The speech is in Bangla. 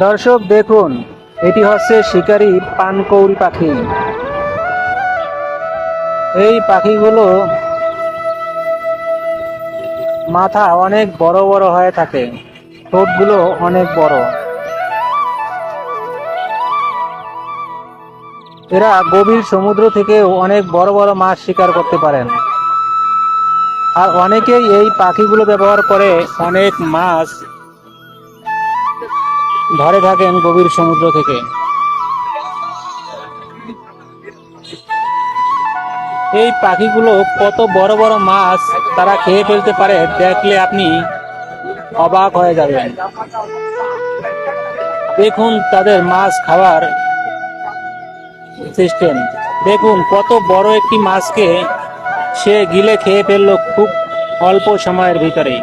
দর্শক দেখুন, এটি হচ্ছে শিকারী পানকৌড়ি পাখি। এই পাখিগুলো মাথা অনেক বড় বড় হয়ে থাকে, ঠোঁটগুলো অনেক বড়। এরা গভীর সমুদ্র থেকেও অনেক বড় বড় মাছ শিকার করতে পারেন। আর অনেকেই এই পাখিগুলো ব্যবহার করে অনেক মাছ ধরে থাকেন গভীর সমুদ্র থেকে। এই পাখিগুলো কত বড় বড় মাছ তারা খেয়ে ফেলতে পারে, দেখলে আপনি অবাক হয়ে যাবেন। দেখুন তাদের মাছ খাওয়ার সিস্টেম। দেখুন কত বড় একটি মাছকে সে গিলে খেয়ে ফেললো খুব অল্প সময়ের ভিতরে।